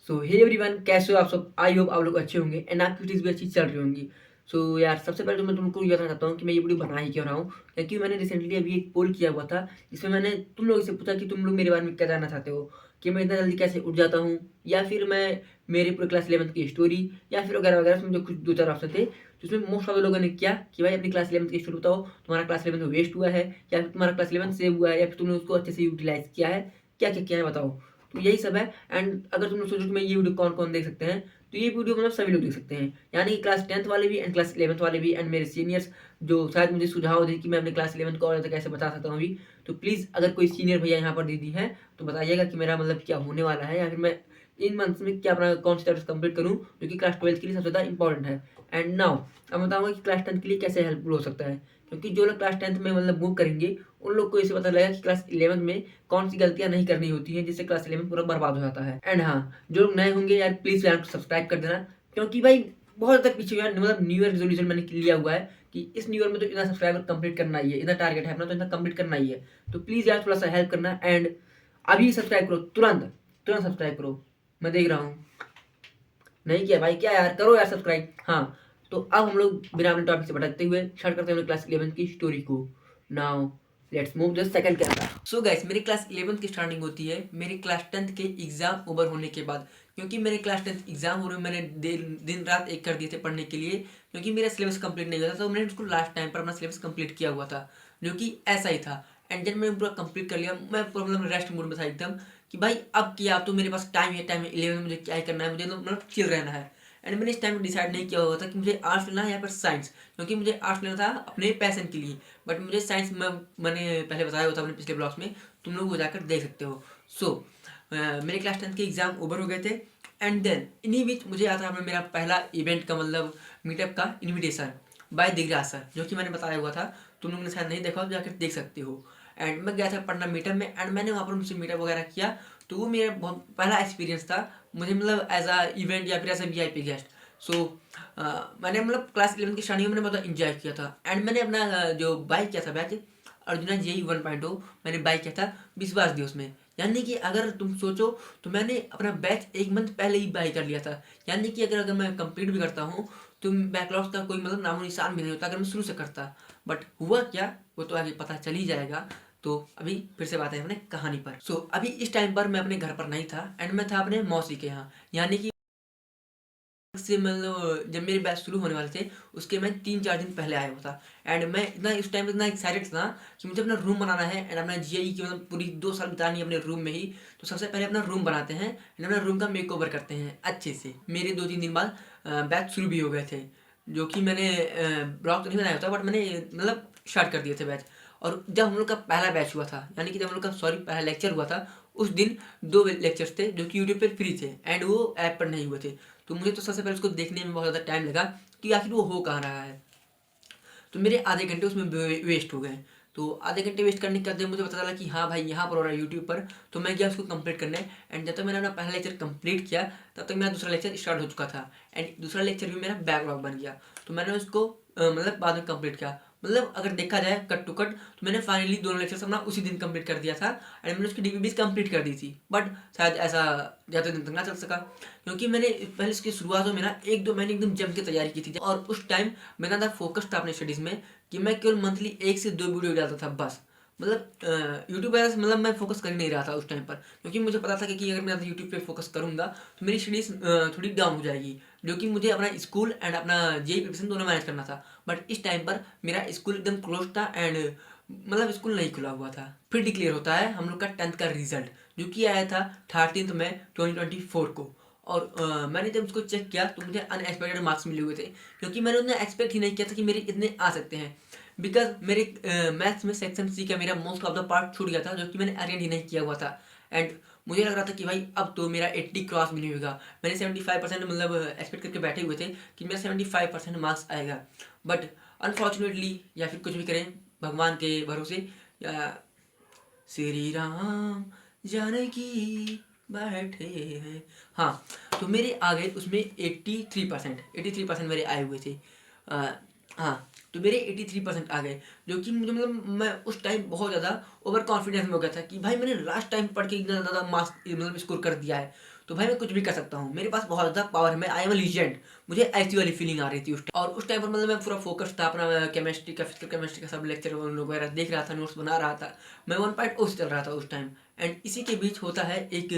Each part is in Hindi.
सो हे एवरीवन, कैसे हो आप सब? आई होप आप लोग अच्छे होंगे एंड आपकी वीडियोस भी अच्छी चल रही होंगी। सो यार, सबसे पहले तो मैं तुमको ये बताना चाहता हूँ कि मैं ये वीडियो बना ही क्यों रहा हूँ। क्योंकि मैंने रिसेंटली अभी एक पोल किया हुआ था, जिसमें मैंने तुम लोगों से पूछा कि तुम लोग मेरे बारे में क्या जानना चाहते हो, कि मैं इतना जल्दी कैसे उठ जाता हूँ, या फिर मैं मेरे पूरे क्लास 11th की स्टोरी, या फिर वगैरह वगैरह। उसमें जो कुछ दो चार ऑप्शन थे, जिसमें मोस्ट ऑफ लोगों ने किया कि भाई अपनी क्लास 11th की स्टोरी बताओ, तुम्हारा क्लास 11th वेस्ट हुआ है या फिर तुम्हारा क्लास 11th सेव हुआ है, या फिर तुमने उसको अच्छे से यूटिलाइज किया है, क्या क्या किया है बताओ। तो यही सब है। एंड अगर तुम लोग सोचो कि मैं ये वीडियो कौन-कौन देख सकते हैं, तो ये वीडियो मतलब सभी लोग देख सकते हैं। यानी क्लास 10th वाले भी एंड क्लास 11th वाले भी एंड मेरे सीनियर्स, जो शायद मुझे सुझाव दें कि मैं अपने क्लास 11th को और ज़्यादा कैसे बता सकता हूँ अभी। तो प्लीज़, अगर कोई सीनियर भैया यहाँ पर दीदी हैं, तो बताइएगा कि मेरा मतलब क्या होने वाला है, या फिर मैं इन मंथ्स में क्या अपना कौन सा चैप्टर्स कंप्लीट करूँ, जो कि क्लास 12th के लिए सबसे ज़्यादा इंपॉर्टेंट है। एंड नाउ अब मैं बताऊँगा कि क्लास 10th के लिए कैसे हेल्पफुल हो सकता है। क्योंकि जो लोग क्लास 10th में मतलब मूव करेंगे, उन लोग को इसे पता लगेगा कि क्लास 11th में कौन-सी गलतियाँ नहीं करनी होती हैं, जिससे क्लास 11 पूरा बर्बाद हो जाता है। एंड हाँ, जो लोग नए होंगे यार, प्लीज़ चैनल को सब्सक्राइब कर देना। क्योंकि भाई बहुत ज़्यादा पीछे यार, मतलब न्यू ईयर रेज़ोल्यूशन मैंने लिया हुआ है कि इस न्यू ईयर में तो इतना सब्सक्राइबर कंप्लीट करना ही है, इतना टारगेट है अपना, तो इतना कंप्लीट करना ही है। तो प्लीज़ यार, थोड़ा-सा हेल्प करना एंड अभी सब्सक्राइब करो, तुरंत, तुरंत सब्सक्राइब करो। मैं देख रहा हूँ, नहीं किया भाई, क्या यार, करो यार सब्सक्राइब। हाँ, तो अब हम लोग बिना अपने टॉपिक से भटकते हुए स्टार्ट करते हैं अपने क्लास 11 की स्टोरी को। Now let's move the second camera. So guys, मेरी क्लास 11 की स्टार्टिंग होती है मेरी क्लास 10th के एग्जाम ओवर होने के बाद। क्योंकि मेरे क्लास 10th एग्जाम हो रहे, मैंने दिन रात एक कर दिए थे पढ़ने के लिए, क्योंकि मेरा सिलेबस कंप्लीट नहीं हुआ था। तो मैंने उसको लास्ट टाइम पर अपना सिलेबस कंप्लीट किया हुआ था, जो कि ऐसा ही था। एंड जब मैंने पूरा कंप्लीट कर लिया, मैं पूरा मतलब रेस्ट मोड में था एकदम, कि भाई अब किया, अब तो मेरे पास टाइम है 11 में मुझे क्या ही करना है, मुझे तो मतलब चिल रहना है। एंड मैंने इस टाइम डिसाइड नहीं किया हुआ था कि मुझे आर्ट्स लेना है या फिर साइंस, क्योंकि मुझे आर्ट्स लेना था अपने पैशन के लिए। बट मुझे साइंस में, मैंने पहले बताया हुआ था अपने पिछले ब्लॉग्स में, तुम लोग वो जाकर देख सकते हो। सो मेरे क्लास 10th के एग्जाम ओवर हो गए थे। एंड देन इन्हीं बीच मुझे आता है मेरा पहला इवेंट का मतलब मीटअप का इनविटेशन बाय दिगराज सर, जो कि मैंने बताया हुआ था। तुम लोगों ने शायद नहीं देखा हो, तो जाकर देख सकते हो। एंड मैं गया था पटना मीटअप में, एंड मैंने वहाँ पर उनसे मीटअप वगैरह किया। तो वो मेरा बहुत पहला एक्सपीरियंस था मुझे, मतलब एज अ इवेंट या फिर एज अ वीआईपी गेस्ट। सो मैंने मतलब क्लास 11 की स्टार्टिंग में मैंने बहुत इंजॉय किया था। एंड मैंने अपना जो बाइक किया था बैच अर्जुना जेई 1.0, मैंने बाइक किया था विश्वास दिवस में। यानी कि अगर तुम सोचो, तो मैंने अपना बैच एक मंथ पहले ही बाई कर लिया था। यानी कि अगर अगर मैं कंप्लीट भी करता हूँ, तो बैकलॉग्स का कोई मतलब नामो निशान भी नहीं होता अगर मैं शुरू से करता। बट हुआ क्या, वो तो आगे पता चल ही जाएगा। तो अभी फिर से बात है अपने कहानी पर। सो अभी इस टाइम पर मैं अपने घर पर नहीं था, एंड मैं था अपने मौसी के यहाँ। यानी कि से मतलब जब मेरे बैच शुरू होने वाले थे, उसके मैं 3-4 दिन पहले आया हुआ था। एंड मैं इतना इस टाइम इतना एक्साइटेड था कि मुझे अपना रूम बनाना है, एंड अपना जीआई की मतलब पूरी 2 साल बितानी है अपने रूम में ही। तो सबसे पहले अपना रूम बनाते हैं, एंड अपना रूम का मेक ओवर करते हैं अच्छे से। मेरे 2-3 दिन बाद बैच शुरू भी हो गए थे, जो कि मैंने ब्लॉग तो नहीं बनाया होता, बट मैंने मतलब स्टार्ट कर दिए थे बैच। और जब हम लोग का पहला बैच हुआ था, यानी कि जब हम लोग का सॉरी पहला लेक्चर हुआ था, उस दिन 2 लेक्चर्स थे जो कि यूट्यूब पर फ्री थे, एंड वो ऐप पर नहीं हुए थे। तो मुझे तो सबसे पहले उसको देखने में बहुत ज़्यादा टाइम लगा कि आखिर वो हो कहाँ रहा है। तो मेरे आधे घंटे उसमें वेस्ट हो गए। तो आधे घंटे वेस्ट करने के बाद जब मुझे पता चला कि हाँ भाई यहाँ पर हो रहा है यूट्यूब पर, तो मैं गया उसको कंप्लीट करने। एंड जब तक मैंने अपना पहला लेक्चर कंप्लीट किया, तब तक मेरा दूसरा लेक्चर स्टार्ट हो चुका था। एंड दूसरा लेक्चर भी मेरा बैकलॉग बन गया। तो मैंने उसको मतलब बाद में कंप्लीट किया। मतलब अगर देखा जाए कट टू कट, तो मैंने फाइनली दोनों लेक्चर्स अपना उसी दिन कंप्लीट कर दिया था। एंड मैंने उसकी डीवीडीज कंप्लीट कर दी थी। बट शायद ऐसा ज़्यादा दिन तक ना चल सका, क्योंकि मैंने पहले इसकी शुरुआत में ना 1-2 महीने एकदम जम के तैयारी की थी। और उस टाइम मैं ज़्यादा फोकस था अपने स्टडीज़ में, कि मैं केवल मंथली 1 से 2 वीडियो डालता था बस। मतलब यूट्यूब पर मतलब मैं फोकस कर ही नहीं रहा था उस टाइम पर, क्योंकि मुझे पता था कि अगर मैं यूट्यूब पे फोकस करूंगा, तो मेरी स्टडीज़ थोड़ी डाउन हो जाएगी, जो कि मुझे अपना स्कूल एंड अपना जेई प्रिपरेशन दोनों मैनेज करना था। बट इस टाइम पर मेरा स्कूल एकदम क्लोज था, एंड मतलब स्कूल नहीं खुला हुआ था। फिर डिक्लेयर होता है हम लोग का 10th का रिजल्ट, जो कि आया था 13 मई 2024 को। और मैंने जब उसको चेक किया, तो मुझे अनएक्सपेक्टेड मार्क्स मिले हुए थे, क्योंकि मैंने उन्हें एक्सपेक्ट ही नहीं किया था कि मेरे इतने आ सकते हैं। बिकॉज मेरे मैथ्स में सेक्शन सी का मेरा मोस्ट ऑफ द पार्ट छूट गया था, जो कि मैंने अटेंड ही नहीं किया हुआ था। एंड मुझे लग रहा था कि भाई अब तो मेरा 80 क्रॉस भी नहीं होगा। मैंने 75% मतलब एक्सपेक्ट करके बैठे हुए थे कि मेरा 75% मार्क्स आएगा। बट अनफॉर्चुनेटली, या फिर कुछ भी करें भगवान के भरोसे, या श्री राम जानकी बैठे हैं। हाँ, तो मेरे आ गए उसमें 83% मेरे आए हुए थे। अ, हाँ, तो मेरे 83% आ गए, जो कि मुझे मतलब मैं उस टाइम बहुत ज़्यादा ओवर कॉन्फिडेंस में हो गया था कि भाई मैंने लास्ट टाइम पढ़ के इतना ज़्यादा मार्क्स मतलब स्कोर कर दिया है। तो भाई मैं कुछ भी कर सकता हूँ, मेरे पास बहुत ज़्यादा पावर है, मैं आई एम अ लीजेंड। मुझे ऐसी वाली फीलिंग आ रही थी उस टाइम। और उस टाइम पर मतलब मैं पूरा फोकस था अपना केमिस्ट्री का, फिजिकल केमिस्ट्री का सब लेक्चर वगैरह देख रहा था, नोट्स बना रहा था। मैं 1.0 से चल रहा था उस टाइम। एंड इसी के बीच होता है एक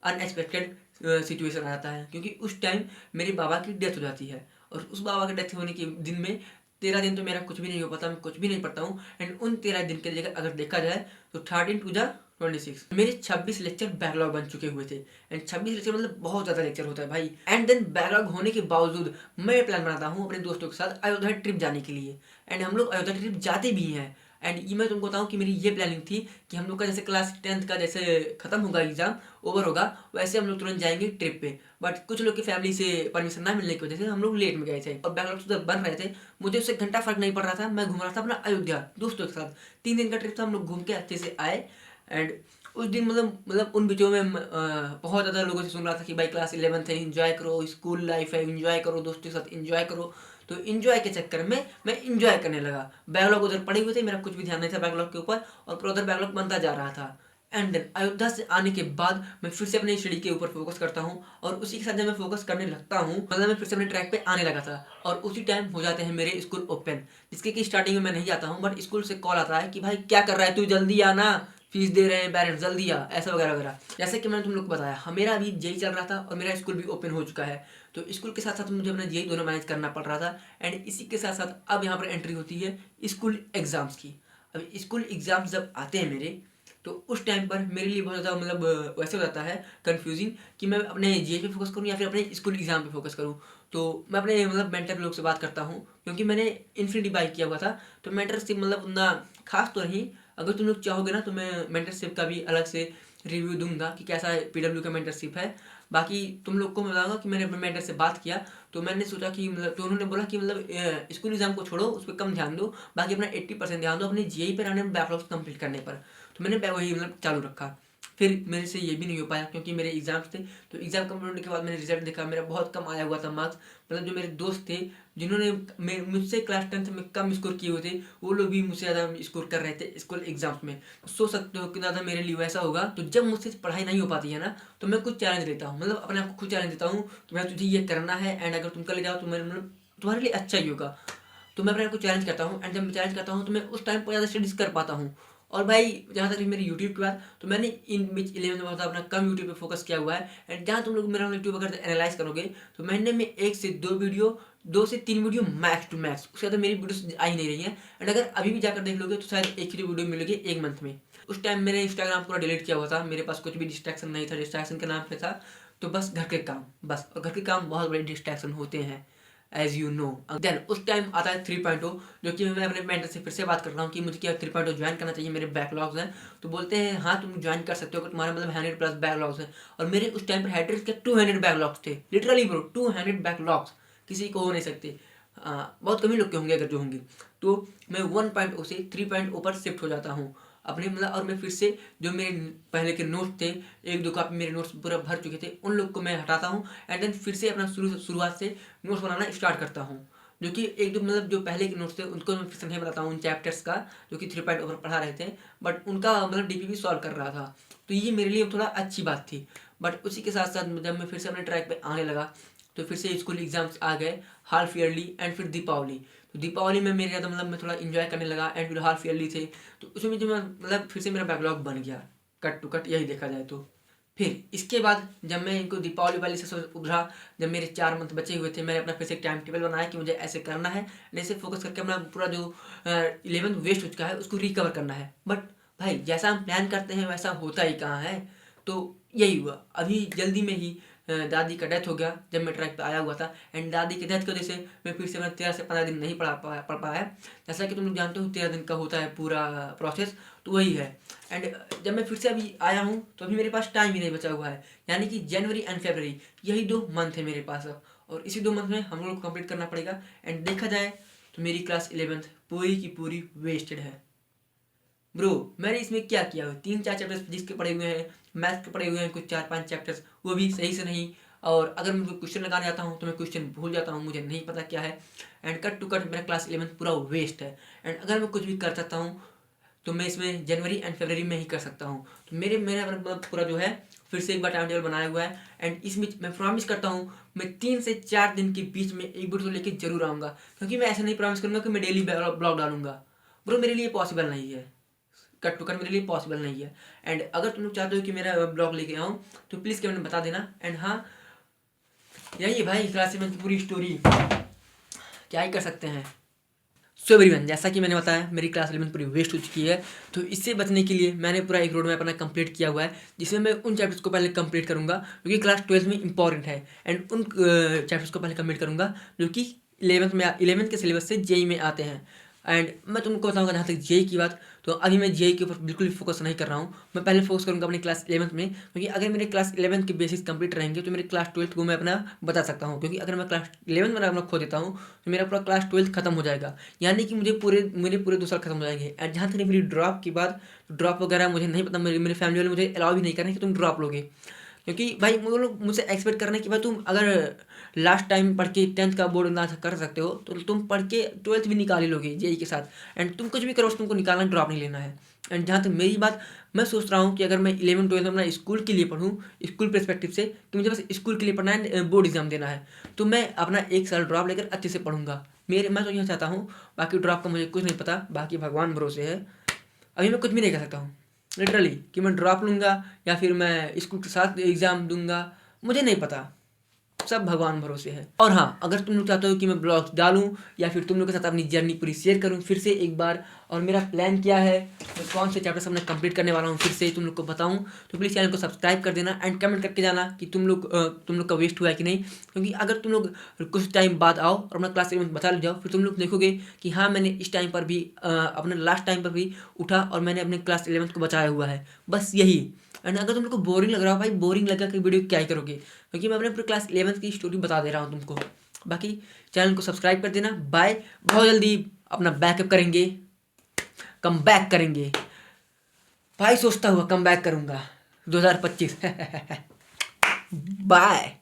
अनएक्सपेक्टेड सिचुएशन आता है, क्योंकि उस टाइम मेरे बाबा की डेथ हो जाती है। और उस बाबा की डेथ होने के दिन में 13 दिन तो मेरा कुछ भी नहीं हो पाता, मैं कुछ भी नहीं पढ़ता हूँ। एंड उन 13 दिन के लिए अगर देखा जाए तो 13 टू जा 26 मेरे 26 लेक्चर बैकलॉग बन चुके हुए थे। एंड 26 लेक्चर मतलब बहुत ज़्यादा लेक्चर होता है भाई। एंड देन बैकलॉग होने के बावजूद मैं प्लान बनाता हूँ अपने दोस्तों के साथ अयोध्या ट्रिप जाने के लिए। एंड हम लोग अयोध्या ट्रिप जाते भी हैं। एंड ये मैं तुमको बताऊँ कि मेरी ये प्लानिंग थी कि हम लोग का जैसे क्लास 10th का जैसे खत्म होगा, एग्जाम ओवर होगा, वैसे हम लोग तुरंत जाएंगे ट्रिप पे। बट कुछ लोग की फैमिली से परमिशन ना मिलने की वजह से हम लोग लेट में गए थे और बैकलॉग जब बन रहे थे मुझे उससे घंटा फर्क नहीं पड़ रहा था। मैं घूम रहा था अपना अयोध्या दोस्तों के साथ। 3 दिन का ट्रिप था, हम लोग घूम के अच्छे से आए। एंड उस दिन मतलब उन बीचों में बहुत ज़्यादा लोगों से सुन रहा था कि भाई क्लास 11th है, इंजॉय करो, स्कूल लाइफ है, इंजॉय करो, दोस्तों के साथ इंजॉय करो। तो इंजॉय के चक्कर में मैं इंजॉय करने लगा। बैकलॉग उधर पड़े हुए थे, मेरा कुछ भी ध्यान नहीं था बैकलॉग के ऊपर, और फिर उधर बैकलॉग बनता जा रहा था। एंड देन अयोध्या से आने के बाद मैं फिर से अपनी स्टडी के ऊपर फोकस करता हूँ, और उसी के साथ जब मैं फोकस करने लगता हूँ मतलब मैं फिर से अपने ट्रैक पे आने लगा था। और उसी टाइम हो जाते हैं मेरे स्कूल ओपन, जिसके कि स्टार्टिंग में मैं नहीं जाता हूँ, बट स्कूल से कॉल आता है कि भाई क्या कर रहा है तू, जल्दी आना, फीस दे रहे हैं पेरेंट्स, जल्दी आ, ऐसा वगैरह वगैरह। जैसे कि मैंने तुम लोग को बताया, मेरा अभी जेई चल रहा था और मेरा स्कूल भी ओपन हो चुका है। तो स्कूल के साथ साथ मुझे अपना जेई दोनों मैनेज करना पड़ रहा था। एंड इसी के साथ साथ अब यहाँ पर एंट्री होती है स्कूल एग्जाम्स की। अब स्कूल एग्जाम्स जब आते हैं मेरे, तो उस टाइम पर मेरे लिए बहुत ज़्यादा मतलब वैसे हो जाता है कंफ्यूजिंग कि मैं अपने जेई पे फोकस करूँ या फिर अपने स्कूल एग्जाम पे फोकस करूँ। तो मैं अपने मतलब मेंटर लोग से बात करता हूँ, क्योंकि मैंने इन्फिनिटी बाई किया हुआ था। तो मेंटरशिप मतलब उतना खास तो नहीं, अगर तुम लोग चाहोगे ना तो मैं मेंटरशिप का भी अलग से रिव्यू दूंगा कि कैसा पीडब्ल्यू का मेंटरशिप है। बाकी तुम लोग को मैं बताऊंगा कि मैंने अपने मेंटर से बात किया, तो मैंने सोचा कि मतलब, तो उन्होंने बोला कि मतलब स्कूल एग्जाम को छोड़ो, उस पर कम ध्यान दो, बाकी अपना 80% ध्यान दो अपने जेई पर आने में, बैकलॉग्स कंप्लीट करने पर। तो मैंने वही मतलब चालू रखा। फिर मेरे से ये भी नहीं हो पाया क्योंकि मेरे एग्जाम्स थे। तो एग्जाम कंप्लीट होने के बाद मैंने रिजल्ट देखा, मेरा बहुत कम आया हुआ था मार्क्स। मतलब जो मेरे दोस्त थे जिन्होंने मुझसे क्लास 10th में कम स्कोर किए हुए थे, वो लोग भी मुझसे ज़्यादा स्कोर कर रहे थे स्कूल एग्जाम्स में। सोच सकते हो कि ज़्यादा मेरे लिए वैसा होगा। तो जब मुझसे पढ़ाई नहीं हो पाती है ना, तो मैं कुछ चैलेंज लेता हूँ, मतलब अपने आप को खुद चैलेंज देता हूँ कि मैं तुझे ये करना है, एंड अगर तुम कर ले जाओ तो मेरे मतलब तुम्हारे लिए अच्छा ही होगा। तो मैं अपने आप को चैलेंज करता हूँ। एंड जब मैं चैलेंज करता हूँ तो मैं उस टाइम पर ज़्यादा स्टडीज कर पाता हूँ। और भाई जहाँ तक मेरी यूट्यूब की बात, तो मैंने इन बीच 11th में अपना कम यूट्यूब पे फोकस किया हुआ है। एंड जहाँ तुम लोग मेरा यूट्यूब अगर एनालाइज करोगे तो महीने में 1 से 2 वीडियो, 2 से 3 वीडियो मैक्स टू मैक्स, उससे ज़्यादा मेरी वीडियोस आ ही नहीं रही हैं। एंड अगर अभी भी जाकर देख लोगे तो शायद एक ही वीडियो मिलेगी 1 मंथ में। उस टाइम मैंने इंस्टाग्राम पूरा डिलीट किया हुआ था, मेरे पास कुछ भी डिस्ट्रैक्शन नहीं था, डिस्ट्रैक्शन के नाम पे था तो बस घर के काम, बस। और घर के काम बहुत बड़े डिस्ट्रैक्शन होते हैं, एज यू नो। देन उस टाइम आता है 3.0, जो कि मैं अपने मेंटर से फिर से बात कर रहा हूँ कि मुझे क्या 3.0 ज्वाइन करना चाहिए, मेरे बैकलॉग्स हैं। तो बोलते हैं हाँ तुम ज्वाइन कर सकते हो अगर तुम्हारा मतलब 100+ बैकलॉग्स हैं। और मेरे उस टाइम पर हेडर्स के 200 बैकलॉग्स थे, लिटरली ब्रो 200 बैकलॉग्स, किसी को हो नहीं सकते। बहुत कम ही लोग के होंगे अगर जो होंगे। तो मैं 1.0 से 3.0 पर शिफ्ट हो जाता हूँ अपने मतलब। और मैं फिर से जो मेरे पहले के नोट्स थे, 1-2 कॉपी मेरे नोट्स पूरा भर चुके थे, उन लोग को मैं हटाता हूँ। एंड देन फिर से अपना शुरुआत से नोट्स बनाना स्टार्ट करता हूँ। जो कि एक दो मतलब जो पहले के नोट्स थे उनको मैं फिर से नहीं बताता हूँ, उन चैप्टर्स का जो कि 3.0 पर पढ़ा रहे थे, बट उनका मतलब डीपीपी सॉल्व कर रहा था। तो ये मेरे लिए थोड़ा अच्छी बात थी। बट उसी के साथ साथ जब मैं फिर से अपने ट्रैक पे आने लगा, तो फिर से स्कूल एग्जाम्स आ गए, हाफ ईयरली एंड फिर दीपावली। तो दीपावली में मेरे ज़्यादा मतलब मैं थोड़ा इन्जॉय करने लगा। एंड फिर हाफ ईयरली थे, तो उसमें जो मैं मतलब फिर से मेरा बैकलॉग बन गया कट टू कट, यही देखा जाए तो। फिर इसके बाद जब मैं इनको दीपावली वाली से उभरा, जब मेरे 4 मंथ बचे हुए थे, मैंने अपना फिर से टाइम टेबल बनाया कि मुझे ऐसे करना है, ऐसे फोकस करके अपना पूरा जो 11th वेस्ट हो चुका है उसको रिकवर करना है। बट भाई जैसा हम प्लान करते हैं वैसा होता ही कहाँ है। तो यही हुआ, अभी जल्दी में ही दादी का डेथ हो गया जब मैं ट्रैक पे आया हुआ था। एंड दादी की डेथ की वजह से मैं फिर से 13 से 15 दिन नहीं पढ़ पाया। जैसा कि तुम लोग जानते हो 13 दिन का होता है पूरा प्रोसेस, तो वही है। एंड जब मैं फिर से अभी आया हूँ तो अभी मेरे पास टाइम ही नहीं बचा हुआ है, यानी कि जनवरी एंड फरवरी, यही 2 मंथ है मेरे पास अब, और इसी 2 मंथ में हम लोग को कंप्लीट करना पड़ेगा। एंड देखा जाए तो मेरी क्लास 11th पूरी की पूरी वेस्टेड है ब्रो। मैंने इसमें क्या किया हुआ, 3-4 चैप्टर्स फिजिक्स के पढ़े हुए हैं, मैथ्स के पढ़े हुए हैं कुछ 4-5 चैप्टर्स, वो भी सही से नहीं। और अगर मैं कोई क्वेश्चन लगाने जाता हूँ तो मैं क्वेश्चन भूल जाता हूँ, मुझे नहीं पता क्या है। एंड कट टू कट मेरा क्लास 11th पूरा वेस्ट है। एंड अगर मैं कुछ भी कर सकता हूँ तो मैं इसमें जनवरी एंड फरवरी में ही कर सकता हूँ। तो मेरा मतलब पूरा जो है फिर से एक बार टाइम टेबल बनाया हुआ है, एंड इसमें मैं प्रॉमिस करता हूँ मैं 3 से 4 दिन के बीच में एक वीडियो लेके जरूर आऊँगा, क्योंकि मैं ऐसा नहीं प्रॉमिस करूँगा कि मैं डेली ब्लॉग डालूंगा। ब्रो मेरे लिए पॉसिबल नहीं है, कट टू कट मेरे लिए पॉसिबल नहीं है। एंड अगर तुम लोग चाहते हो कि मेरा ब्लॉग लेके आऊँ तो प्लीज़ कमेंट में बता देना। एंड हाँ, यही है भाई क्लास 7 की पूरी स्टोरी, क्या ही कर सकते हैं। सो एवरीवन, जैसा कि मैंने बताया मेरी क्लास 11 पूरी वेस्ट हो चुकी है, तो इससे बचने के लिए मैंने पूरा एक रोड मैप अपना कंप्लीट किया हुआ है, जिसमें मैं उन चैप्टर्स को पहले कंप्लीट करूंगा जो कि क्लास 12 में इंपॉर्टेंट है, एंड उन चैप्टर्स को पहले कंप्लीट करूंगा जो कि 11th के सिलेबस से जेई में आते हैं। एंड मैं तुमको बताऊंगा जहाँ तक जेई की बात, तो अभी मैं जेई के ऊपर बिल्कुल भी फोकस नहीं कर रहा हूँ। मैं पहले फोकस करूँगा अपनी क्लास 11th में, क्योंकि अगर मेरे क्लास 11th के बेसिस कंप्लीट रहेंगे तो मेरे क्लास 12th को मैं अपना बता सकता हूँ, क्योंकि अगर मैं क्लास 11th में अपना खो देता हूँ तो मेरा पूरा क्लास 12th खत्म हो जाएगा, यानी कि मेरे पूरे 2 साल खत्म हो जाएंगे। एंड जहाँ तक मेरी ड्रॉप की बात, तो ड्रॉप वगैरह मुझे नहीं पता, मेरे फैमिली वाले मुझे अलाउ भी नहीं कर रहे हैं कि तुम ड्रॉप लोगे, क्योंकि भाई वो लोग मुझसे एक्सपेक्ट कर रहे हैं कि भाई तुम अगर लास्ट टाइम पढ़ के 10th का बोर्ड ना कर सकते हो तो तुम पढ़ के 12th भी निकाल ही लोगे जेई के साथ। एंड तुम कुछ भी करो तुमको निकालना, ड्रॉप नहीं लेना है। एंड जहाँ तक मेरी बात, मैं सोच रहा हूँ कि अगर मैं 11th 12th में अपना स्कूल के लिए पढ़ूँ, स्कूल पर्सपेक्टिव से, कि मुझे बस स्कूल के लिए पढ़ना है, बोर्ड एग्जाम देना है, तो मैं अपना 1 साल ड्रॉप लेकर अच्छे से पढ़ूंगा। मैं तो यह चाहता हूँ, बाकी ड्रॉप का मुझे कुछ नहीं पता, बाकी भगवान भरोसे है। अभी मैं कुछ भी नहीं कर सकता हूँ लिटरली, कि मैं ड्रॉप लूँगा या फिर मैं स्कूल के साथ एग्ज़ाम दूंगा, मुझे नहीं पता, सब भगवान भरोसे है। और हाँ, अगर तुम लोग चाहते हो कि मैं ब्लॉग्स डालूं या फिर तुम लोग के साथ अपनी जर्नी पूरी शेयर करूं फिर से एक बार, और मेरा प्लान क्या है, मैं कौन से चैप्टर्स अपने कंप्लीट करने वाला हूं फिर से तुम लोग को बताऊं, तो प्लीज़ चैनल को सब्सक्राइब कर देना एंड कमेंट करके जाना कि तुम लोग का वेस्ट हुआ है कि नहीं। क्योंकि अगर तुम लोग कुछ टाइम बाद आओ और अपना क्लास 11 बता ले जाओ, फिर तुम लोग देखोगे कि हाँ मैंने इस टाइम पर भी अपने लास्ट टाइम पर भी उठा और मैंने अपने क्लास 11 को बचाया हुआ है, बस यही। एंड अगर तुम लोग को बोरिंग लग रहा हो, भाई बोरिंग लगा कि वीडियो क्या ही करोगे, क्योंकि मैं अपने पूरे क्लास 11th की स्टोरी बता दे रहा हूँ तुमको। बाकी चैनल को सब्सक्राइब कर देना। बाय, बहुत जल्दी अपना बैकअप करेंगे, कम बैक करेंगे भाई, सोचता हुआ कम बैक करूँगा 2025। बाय।